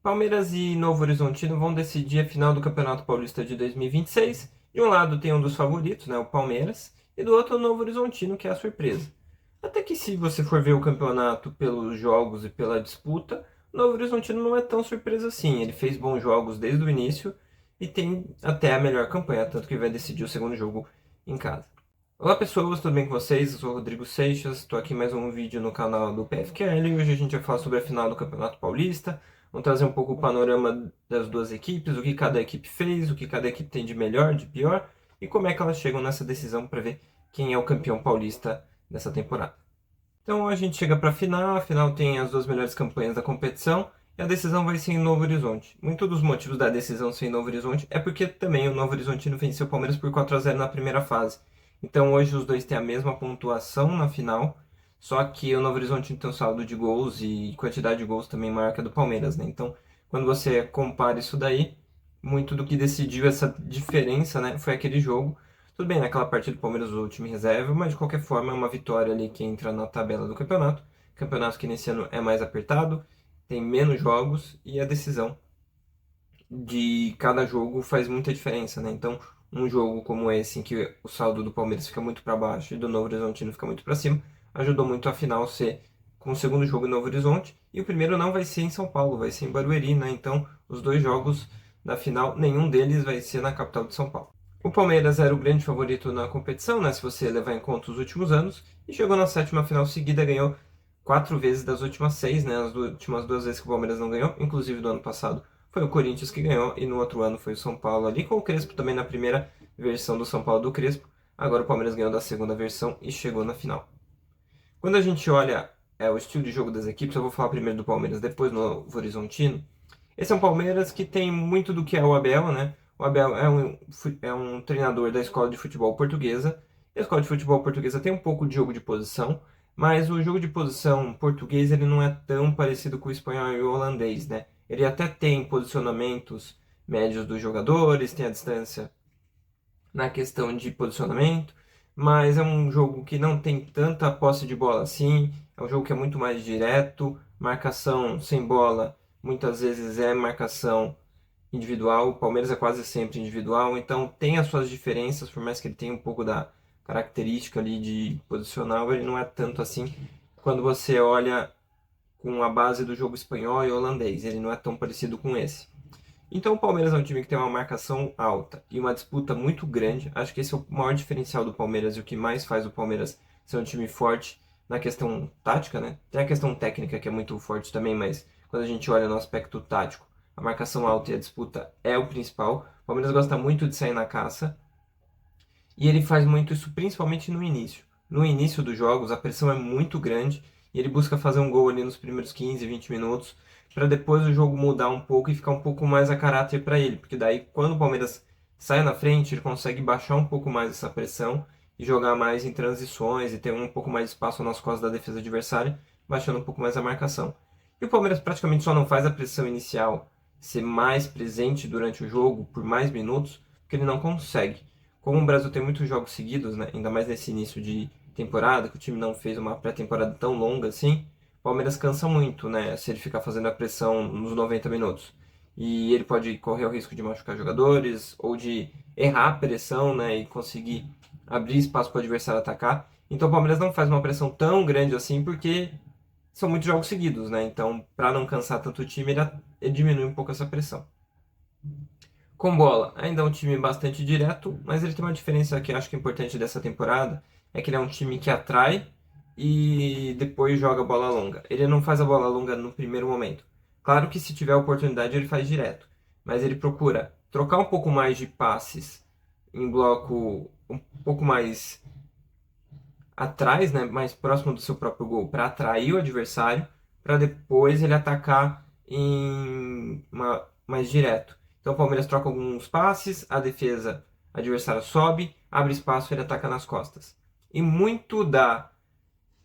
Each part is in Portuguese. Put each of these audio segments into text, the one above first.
Palmeiras e Novo Horizontino vão decidir a final do Campeonato Paulista de 2026. De um lado tem um dos favoritos, né, o Palmeiras, e do outro o Novo Horizontino, que é a surpresa. Até que se você for ver o campeonato pelos jogos e pela disputa, o Novo Horizontino não é tão surpresa assim. Ele fez bons jogos desde o início e tem até a melhor campanha, tanto que vai decidir o segundo jogo em casa. Olá pessoas, tudo bem com vocês? Eu sou o Rodrigo Seixas, estou aqui em mais um vídeo no canal do PFQL e hoje a gente vai falar sobre a final do Campeonato Paulista. Vamos trazer um pouco o panorama das duas equipes, o que cada equipe fez, o que cada equipe tem de melhor, de pior e como é que elas chegam nessa decisão para ver quem é o campeão paulista dessa temporada. Então a gente chega para a final tem as duas melhores campanhas da competição e a decisão vai ser em Novo Horizonte. Muitos dos motivos da decisão ser em Novo Horizonte é porque também o Novo Horizontino venceu o Palmeiras por 4-0 na primeira fase. Então hoje os dois têm a mesma pontuação na final, só que o Novo Horizontino tem um saldo de gols e quantidade de gols também maior que a do Palmeiras, né? Então, quando você compara isso daí, muito do que decidiu essa diferença, né, foi aquele jogo. Tudo bem, naquela partida do Palmeiras o time reserva, mas de qualquer forma é uma vitória ali que entra na tabela do campeonato. Campeonato que nesse ano é mais apertado, tem menos jogos e a decisão de cada jogo faz muita diferença, né? Então, um jogo como esse, em que o saldo do Palmeiras fica muito para baixo e do Novo Horizontino fica muito para cima, ajudou muito a final ser com o segundo jogo em Novo Horizonte. E o primeiro não vai ser em São Paulo, vai ser em Barueri, né? Então, os dois jogos da final, nenhum deles vai ser na capital de São Paulo. O Palmeiras era o grande favorito na competição, né? Se você levar em conta os últimos anos, e chegou na sétima final seguida, ganhou 4 vezes das últimas 6, né? As últimas 2 vezes que o Palmeiras não ganhou, inclusive do ano passado foi o Corinthians que ganhou e no outro ano foi o São Paulo ali com o Crespo também na primeira versão do São Paulo do Crespo. Agora o Palmeiras ganhou da segunda versão e chegou na final. Quando a gente olha o estilo de jogo das equipes, eu vou falar primeiro do Palmeiras, depois no Horizontino. Esse é um Palmeiras que tem muito do que é o Abel, né? O Abel é um treinador da escola de futebol portuguesa. E a escola de futebol portuguesa tem um pouco de jogo de posição, mas o jogo de posição português ele não é tão parecido com o espanhol e o holandês, né? Ele até tem posicionamentos médios dos jogadores, tem a distância na questão de posicionamento, mas é um jogo que não tem tanta posse de bola assim, é um jogo que é muito mais direto, marcação sem bola, muitas vezes é marcação individual, o Palmeiras é quase sempre individual, então tem as suas diferenças, por mais que ele tenha um pouco da característica ali de posicional, ele não é tanto assim quando você olha com a base do jogo espanhol e holandês, ele não é tão parecido com esse. Então o Palmeiras é um time que tem uma marcação alta e uma disputa muito grande. Acho que esse é o maior diferencial do Palmeiras e o que mais faz o Palmeiras ser um time forte na questão tática, né? Tem a questão técnica que é muito forte também, mas quando a gente olha no aspecto tático, a marcação alta e a disputa é o principal. O Palmeiras gosta muito de sair na caça e ele faz muito isso principalmente no início. No início dos jogos, a pressão é muito grande e ele busca fazer um gol ali nos primeiros 15, 20 minutos para depois o jogo mudar um pouco e ficar um pouco mais a caráter para ele, porque daí quando o Palmeiras sai na frente, ele consegue baixar um pouco mais essa pressão e jogar mais em transições e ter um pouco mais de espaço nas costas da defesa adversária, baixando um pouco mais a marcação. E o Palmeiras praticamente só não faz a pressão inicial ser mais presente durante o jogo por mais minutos, porque ele não consegue. Como o Brasil tem muitos jogos seguidos, né, ainda mais nesse início de temporada, que o time não fez uma pré-temporada tão longa assim, o Palmeiras cansa muito, né, se ele ficar fazendo a pressão nos 90 minutos. E ele pode correr o risco de machucar jogadores ou de errar a pressão, né, e conseguir abrir espaço para o adversário atacar. Então o Palmeiras não faz uma pressão tão grande assim porque são muitos jogos seguidos, né? Então, para não cansar tanto o time, ele diminui um pouco essa pressão. Com bola, ainda é um time bastante direto, mas ele tem uma diferença que eu acho que é importante dessa temporada, é que ele é um time que atrai e depois joga bola longa. Ele não faz a bola longa no primeiro momento. Claro que se tiver oportunidade ele faz direto, mas ele procura trocar um pouco mais de passes em bloco um pouco mais atrás, né, mais próximo do seu próprio gol, para atrair o adversário, para depois ele atacar mais direto. Então o Palmeiras troca alguns passes, a defesa adversária sobe, abre espaço e ele ataca nas costas. E muito da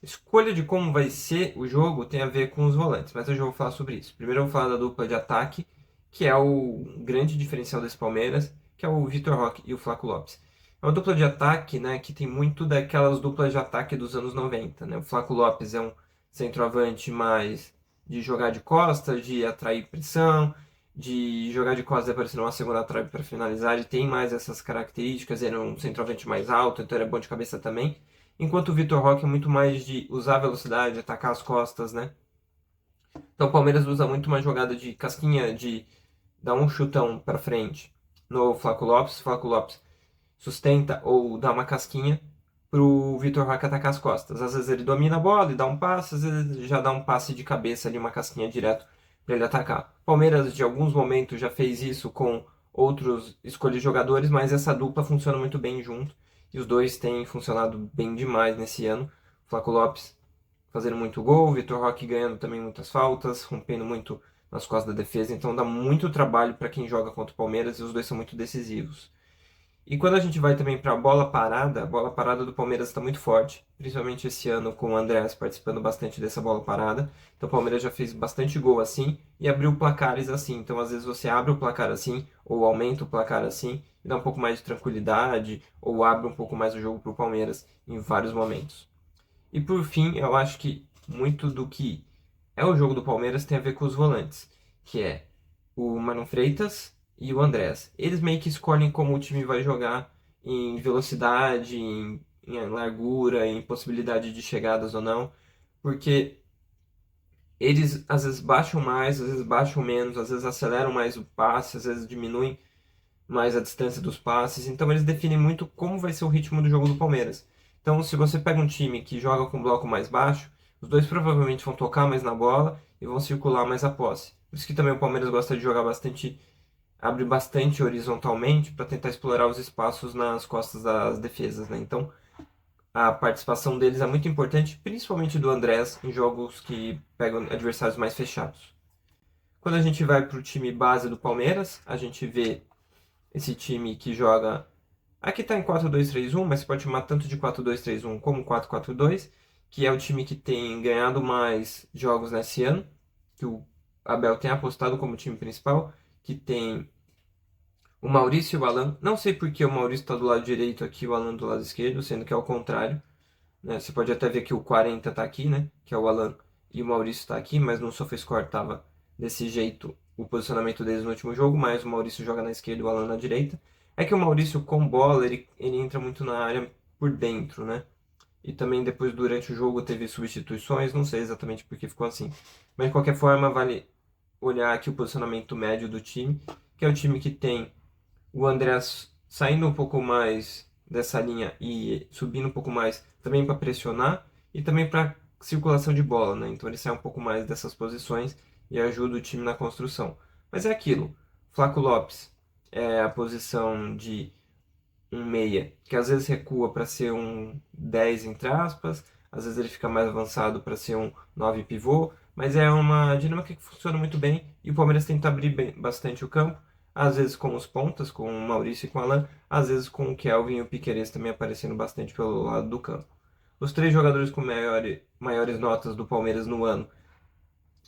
escolha de como vai ser o jogo tem a ver com os volantes, mas eu já vou falar sobre isso. Primeiro eu vou falar da dupla de ataque, que é o grande diferencial desse Palmeiras, que é o Vitor Roque e o Flaco Lopes. É uma dupla de ataque, né, que tem muito daquelas duplas de ataque dos anos 90, né? O Flaco Lopes é um centroavante mais de jogar de costas, de atrair pressão, de jogar de costas e aparecer numa segunda trave para finalizar. Ele tem mais essas características, ele é um centroavante mais alto, então ele é bom de cabeça também. Enquanto o Vitor Roque é muito mais de usar a velocidade, atacar as costas, né? Então o Palmeiras usa muito uma jogada de casquinha, de dar um chutão para frente no Flaco Lopes. Flaco Lopes sustenta ou dá uma casquinha pro Vitor Roque atacar as costas. Às vezes ele domina a bola e dá um passe, às vezes ele já dá um passe de cabeça ali, uma casquinha direto para ele atacar. Palmeiras, de alguns momentos, já fez isso com outros escolhidos jogadores, mas essa dupla funciona muito bem junto. E os dois têm funcionado bem demais nesse ano. Flaco Lopes fazendo muito gol, o Vitor Roque ganhando também muitas faltas, rompendo muito nas costas da defesa. Então dá muito trabalho para quem joga contra o Palmeiras e os dois são muito decisivos. E quando a gente vai também para a bola parada do Palmeiras está muito forte, principalmente esse ano com o Andrés participando bastante dessa bola parada. Então o Palmeiras já fez bastante gol assim e abriu placares assim. Então às vezes você abre o placar assim, ou aumenta o placar assim, e dá um pouco mais de tranquilidade, ou abre um pouco mais o jogo para o Palmeiras em vários momentos. E por fim, eu acho que muito do que é o jogo do Palmeiras tem a ver com os volantes, que é o Marlon Freitas e o Andrés. Eles meio que escolhem como o time vai jogar em velocidade, em largura, em possibilidade de chegadas ou não, porque eles às vezes baixam mais, às vezes baixam menos, às vezes aceleram mais o passe, às vezes diminuem mais a distância dos passes. Então eles definem muito como vai ser o ritmo do jogo do Palmeiras. Então, se você pega um time que joga com bloco mais baixo, os dois provavelmente vão tocar mais na bola e vão circular mais a posse. Por isso que também o Palmeiras gosta de jogar bastante, abre bastante horizontalmente para tentar explorar os espaços nas costas das defesas, né? Então, a participação deles é muito importante, principalmente do Andrés, em jogos que pegam adversários mais fechados. Quando a gente vai para o time base do Palmeiras, a gente vê esse time que joga. Aqui tá em 4-2-3-1, mas você pode chamar tanto de 4-2-3-1 como 4-4-2, que é o time que tem ganhado mais jogos nesse ano, que o Abel tem apostado como time principal, que tem o Maurício e o Alan. Não sei por que o Maurício está do lado direito aqui, o Alan do lado esquerdo, sendo que é o contrário, né? Você pode até ver que o 40 tá aqui, né? Que é o Alan, e o Maurício tá aqui, mas no SofaScore tava desse jeito o posicionamento deles no último jogo, mas o Maurício joga na esquerda e o Alan na direita. É que o Maurício com bola, ele entra muito na área por dentro, né? E também depois durante o jogo teve substituições, não sei exatamente por que ficou assim. Mas de qualquer forma, vale olhar aqui o posicionamento médio do time, que é o time que tem o Andrés saindo um pouco mais dessa linha e subindo um pouco mais também para pressionar e também para circulação de bola, né? Então ele sai um pouco mais dessas posições e ajuda o time na construção. Mas é aquilo, Flaco Lopes é a posição de um meia, que às vezes recua para ser um 10 entre aspas, às vezes ele fica mais avançado para ser um 9 pivô, mas é uma dinâmica que funciona muito bem e o Palmeiras tenta abrir bastante o campo, às vezes com os pontas, com o Maurício e com o Alan, às vezes com o Kelvin e o Piquerez também aparecendo bastante pelo lado do campo. Os três jogadores com maiores notas do Palmeiras no ano,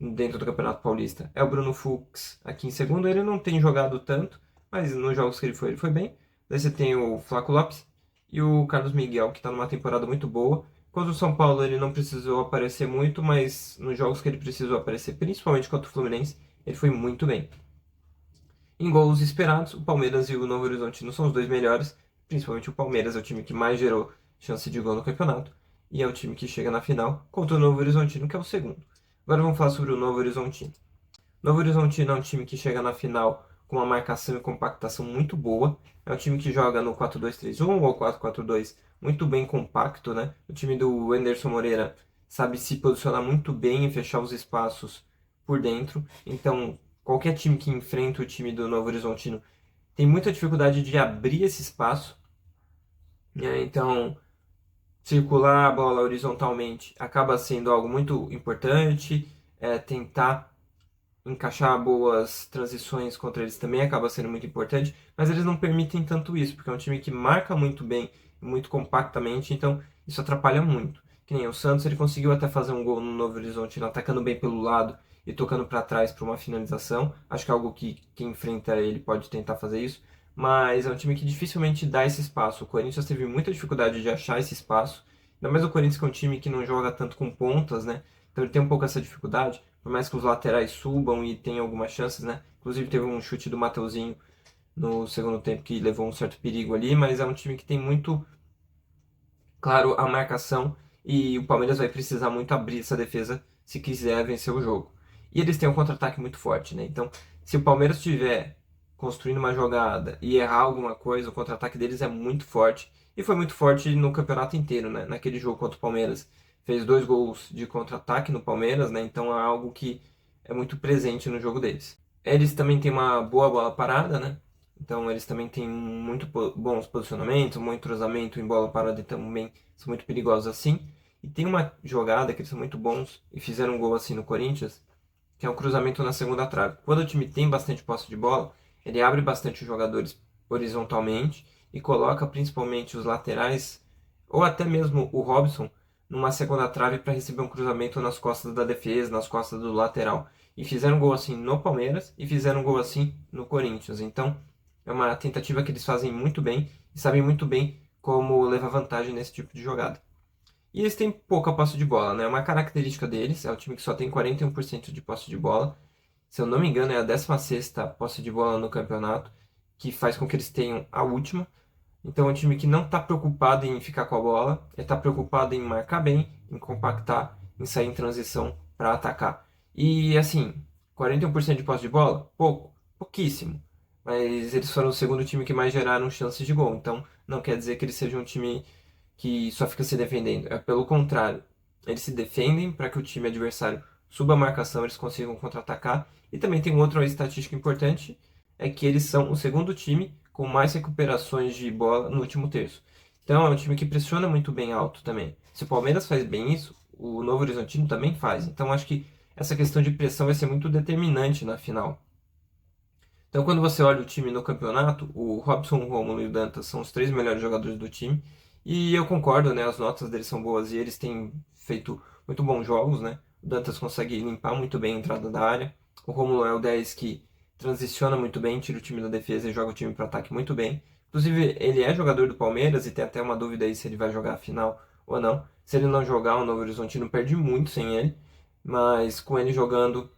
dentro do Campeonato Paulista, é o Bruno Fux aqui em segundo. Ele não tem jogado tanto, mas nos jogos que ele foi bem. Daí você tem o Flaco Lopes e o Carlos Miguel, que está numa temporada muito boa. Contra o São Paulo ele não precisou aparecer muito, mas nos jogos que ele precisou aparecer, principalmente contra o Fluminense, ele foi muito bem. Em gols esperados, o Palmeiras e o Novo Horizontino são os dois melhores, principalmente o Palmeiras é o time que mais gerou chance de gol no campeonato, e é o time que chega na final contra o Novo Horizontino, que é o segundo. Agora vamos falar sobre o Novo Horizontino. Novo Horizontino é um time que chega na final com uma marcação e compactação muito boa. É um time que joga no 4-2-3-1 ou 4-4-2 muito bem compacto, né? O time do Anderson Moreira sabe se posicionar muito bem e fechar os espaços por dentro. Então, qualquer time que enfrenta o time do Novo Horizontino tem muita dificuldade de abrir esse espaço, né? Então, circular a bola horizontalmente acaba sendo algo muito importante. Tentar encaixar boas transições contra eles também acaba sendo muito importante, mas eles não permitem tanto isso, porque é um time que marca muito bem, muito compactamente, então isso atrapalha muito. Que nem o Santos, ele conseguiu até fazer um gol no Novo Horizonte, atacando bem pelo lado e tocando para trás para uma finalização. Acho que é algo que quem enfrenta ele pode tentar fazer isso, mas é um time que dificilmente dá esse espaço. O Corinthians teve muita dificuldade de achar esse espaço, ainda mais o Corinthians que é um time que não joga tanto com pontas, né? Então ele tem um pouco essa dificuldade, por mais que os laterais subam e tenham algumas chances, né? Inclusive teve um chute do Mateuzinho no segundo tempo que levou um certo perigo ali, mas é um time que tem muito claro a marcação e o Palmeiras vai precisar muito abrir essa defesa se quiser vencer o jogo. E eles têm um contra-ataque muito forte, né? Então, se o Palmeiras estiver construindo uma jogada e errar alguma coisa, o contra-ataque deles é muito forte. E foi muito forte no campeonato inteiro, né? Naquele jogo contra o Palmeiras. Fez 2 gols de contra-ataque no Palmeiras, né? Então é algo que é muito presente no jogo deles. Eles também têm uma boa bola parada, né? Então eles também têm muito bons posicionamentos, um bom entrosamento em bola parada e também são muito perigosos assim. E tem uma jogada que eles são muito bons e fizeram um gol assim no Corinthians, que é um cruzamento na segunda trave. Quando o time tem bastante posse de bola, ele abre bastante os jogadores horizontalmente e coloca principalmente os laterais, ou até mesmo o Robson, numa segunda trave para receber um cruzamento nas costas da defesa, nas costas do lateral. E fizeram um gol assim no Palmeiras e fizeram um gol assim no Corinthians. Então, é uma tentativa que eles fazem muito bem e sabem muito bem como levar vantagem nesse tipo de jogada. E eles têm pouca posse de bola, né? Uma característica deles é o time que só tem 41% de posse de bola. Se eu não me engano, é a 16ª posse de bola no campeonato, que faz com que eles tenham a última. Então é um time que não está preocupado em ficar com a bola, ele está preocupado em marcar bem, em compactar, em sair em transição para atacar. E assim, 41% de posse de bola? Pouco, pouquíssimo. Mas eles foram o segundo time que mais geraram chances de gol. Então não quer dizer que eles sejam um time que só fica se defendendo. É pelo contrário. Eles se defendem para que o time adversário suba a marcação, eles consigam contra-atacar. E também tem outra estatística importante, é que eles são o segundo time com mais recuperações de bola no último terço. Então é um time que pressiona muito bem alto também. Se o Palmeiras faz bem isso, o Novo Horizontino também faz. Então acho que essa questão de pressão vai ser muito determinante na final. Então quando você olha o time no campeonato, o Robson, o Rômulo e o Dantas são os 3 melhores jogadores do time. E eu concordo, né? As notas deles são boas e eles têm feito muito bons jogos, né? O Dantas consegue limpar muito bem a entrada da área. O Rômulo é o 10 que transiciona muito bem, tira o time da defesa e joga o time para ataque muito bem. Inclusive, ele é jogador do Palmeiras e tem até uma dúvida aí se ele vai jogar a final ou não. Se ele não jogar, o Novo Horizontino perde muito sem ele, mas com ele jogando,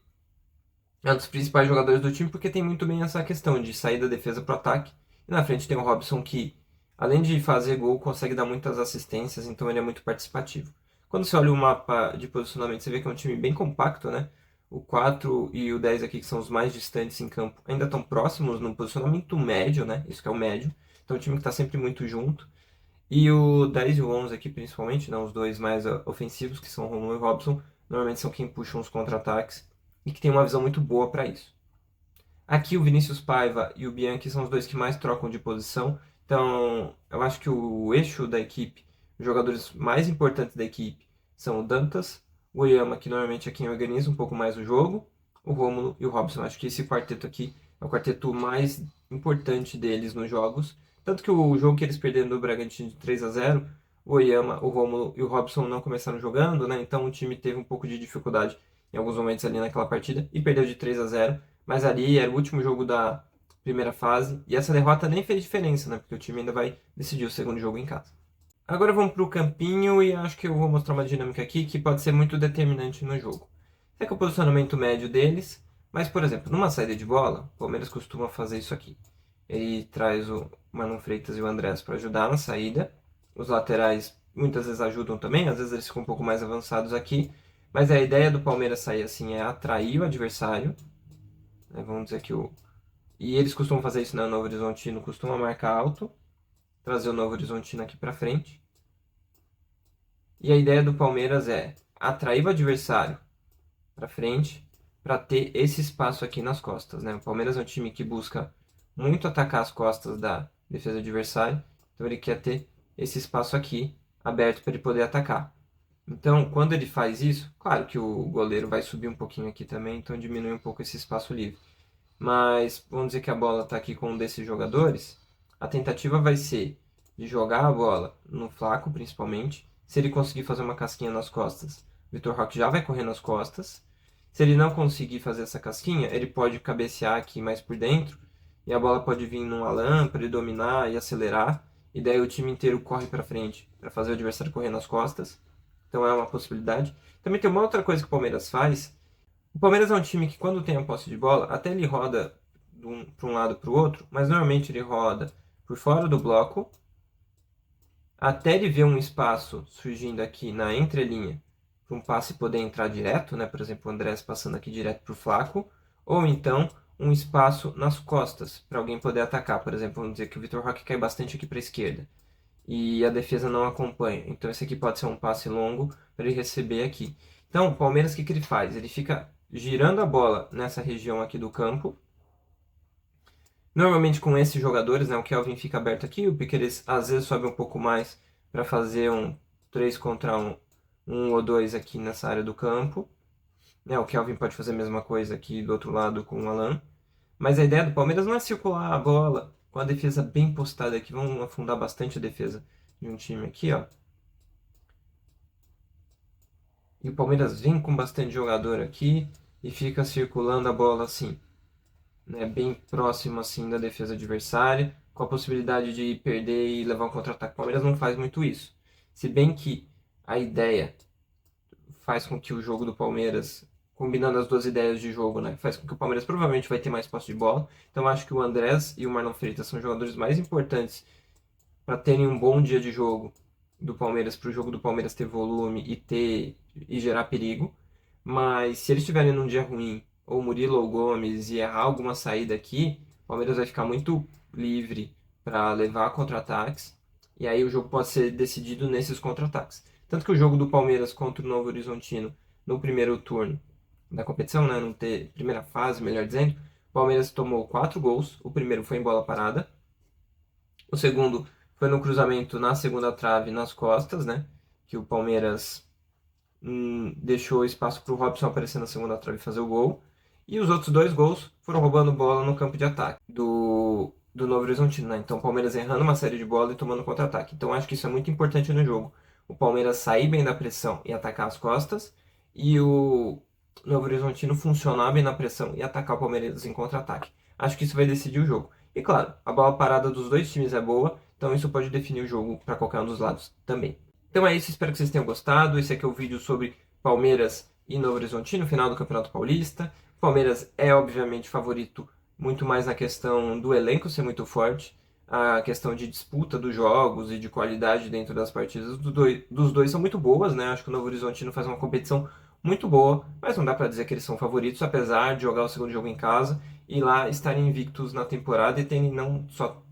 é um dos principais jogadores do time porque tem muito bem essa questão de sair da defesa para o ataque. E na frente tem o Robson que, além de fazer gol, consegue dar muitas assistências, então ele é muito participativo. Quando você olha o mapa de posicionamento, você vê que é um time bem compacto, né? O 4 e o 10 aqui, que são os mais distantes em campo, ainda estão próximos no posicionamento médio, né? Isso que é o médio. Então, é um time que está sempre muito junto. E o 10 e o 11 aqui, principalmente, né? Os dois mais ofensivos, que são o Romulo e o Robson, normalmente são quem puxam os contra-ataques e que tem uma visão muito boa para isso. Aqui o Vinícius Paiva e o Bianchi são os dois que mais trocam de posição. Então, eu acho que o eixo da equipe, os jogadores mais importantes da equipe, são o Dantas, o Oyama, que normalmente é quem organiza um pouco mais o jogo, o Rômulo e o Robson. Acho que esse quarteto aqui é o quarteto mais importante deles nos jogos. Tanto que o jogo que eles perderam do Bragantino de 3-0, o Oyama, o Rômulo e o Robson não começaram jogando, né? Então o time teve um pouco de dificuldade em alguns momentos ali naquela partida e perdeu de 3-0. Mas ali era o último jogo da primeira fase e essa derrota nem fez diferença, né? Porque o time ainda vai decidir o segundo jogo em casa. Agora vamos para o campinho e acho que eu vou mostrar uma dinâmica aqui que pode ser muito determinante no jogo. Esse aqui é o posicionamento médio deles, mas, por exemplo, numa saída de bola, o Palmeiras costuma fazer isso aqui. Ele traz o Marlon Freitas e o Andrés para ajudar na saída. Os laterais muitas vezes ajudam também, às vezes eles ficam um pouco mais avançados aqui. Mas a ideia do Palmeiras sair assim é atrair o adversário, né? Vamos dizer que o. E eles costumam fazer isso, né? O Novo Horizontino costuma marcar alto, trazer o Novo Horizontino aqui para frente. E a ideia do Palmeiras é atrair o adversário para frente para ter esse espaço aqui nas costas, né? O Palmeiras é um time que busca muito atacar as costas da defesa adversária, então ele quer ter esse espaço aqui aberto para ele poder atacar. Então, quando ele faz isso, claro que o goleiro vai subir um pouquinho aqui também, então diminui um pouco esse espaço livre. Mas vamos dizer que a bola está aqui com um desses jogadores. A tentativa vai ser de jogar a bola no Flaco, principalmente. Se ele conseguir fazer uma casquinha nas costas, o Vitor Roque já vai correr nas costas. Se ele não conseguir fazer essa casquinha, ele pode cabecear aqui mais por dentro. E a bola pode vir num Alan para ele dominar e acelerar. E daí o time inteiro corre para frente para fazer o adversário correr nas costas. Então é uma possibilidade. Também tem uma outra coisa que o Palmeiras faz. O Palmeiras é um time que, quando tem a posse de bola, até ele roda para um lado para o outro, mas normalmente ele roda por fora do bloco, até ele ver um espaço surgindo aqui na entrelinha, para um passe poder entrar direto, né? Por exemplo, o Andrés passando aqui direto para o Flaco, ou então um espaço nas costas, para alguém poder atacar. Por exemplo, vamos dizer que o Vitor Roque cai bastante aqui para a esquerda e a defesa não acompanha. Então esse aqui pode ser um passe longo para ele receber aqui. Então o Palmeiras, o que ele faz? Ele fica girando a bola nessa região aqui do campo. Normalmente com esses jogadores, né, o Kelvin fica aberto aqui, o Piquerez às vezes sobe um pouco mais para fazer um 3 contra 1, um ou dois aqui nessa área do campo. Né, o Kelvin pode fazer a mesma coisa aqui do outro lado com o Alan. Mas a ideia do Palmeiras não é circular a bola com a defesa bem postada aqui. Vamos afundar bastante a defesa de um time aqui, ó. E o Palmeiras vem com bastante jogador aqui e fica circulando a bola assim, né, bem próximo assim da defesa adversária, com a possibilidade de perder e levar um contra-ataque. O Palmeiras não faz muito isso. Se bem que a ideia faz com que o jogo do Palmeiras, combinando as duas ideias de jogo, né, faz com que o Palmeiras provavelmente vai ter mais posse de bola. Então acho que o Andrés e o Marlon Freitas são jogadores mais importantes para terem um bom dia de jogo do Palmeiras, para o jogo do Palmeiras ter volume e gerar perigo. Mas se eles estiverem num dia ruim, ou Murilo ou Gomes, e errar alguma saída aqui, o Palmeiras vai ficar muito livre para levar contra-ataques. E aí o jogo pode ser decidido nesses contra-ataques. Tanto que o jogo do Palmeiras contra o Novo Horizontino no primeiro turno da competição, né, primeira fase, melhor dizendo, o Palmeiras tomou 4 gols. O primeiro foi em bola parada. O segundo foi no cruzamento na segunda trave, nas costas, né? Que o Palmeiras deixou espaço para o Robson aparecer na segunda trave e fazer o gol. E os outros 2 gols foram roubando bola no campo de ataque do Novo Horizontino, né? Então o Palmeiras errando uma série de bola e tomando contra-ataque. Então acho que isso é muito importante no jogo. O Palmeiras sair bem da pressão e atacar as costas. E o Novo Horizontino funcionar bem na pressão e atacar o Palmeiras em contra-ataque. Acho que isso vai decidir o jogo. E claro, a bola parada dos dois times é boa, então isso pode definir o jogo para qualquer um dos lados também. Então é isso, espero que vocês tenham gostado. Esse aqui é o vídeo sobre Palmeiras e Novo Horizontino, final do Campeonato Paulista. Palmeiras é obviamente favorito, muito mais na questão do elenco ser muito forte, a questão de disputa dos jogos e de qualidade dentro das partidas dos dois são muito boas, né? Acho que o Novo Horizontino faz uma competição muito boa, mas não dá para dizer que eles são favoritos, apesar de jogar o segundo jogo em casa e lá estarem invictos na temporada e terem não só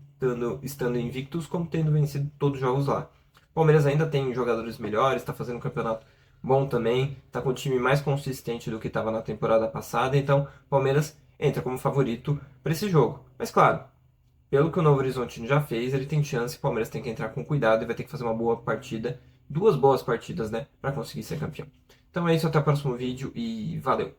estando invictos, como tendo vencido todos os jogos lá. O Palmeiras ainda tem jogadores melhores, está fazendo um campeonato bom também, está com um time mais consistente do que estava na temporada passada, então o Palmeiras entra como favorito para esse jogo. Mas claro, pelo que o Novo Horizontino já fez, ele tem chance, o Palmeiras tem que entrar com cuidado e vai ter que fazer uma boa partida, 2 boas partidas, né, para conseguir ser campeão. Então é isso, até o próximo vídeo e valeu!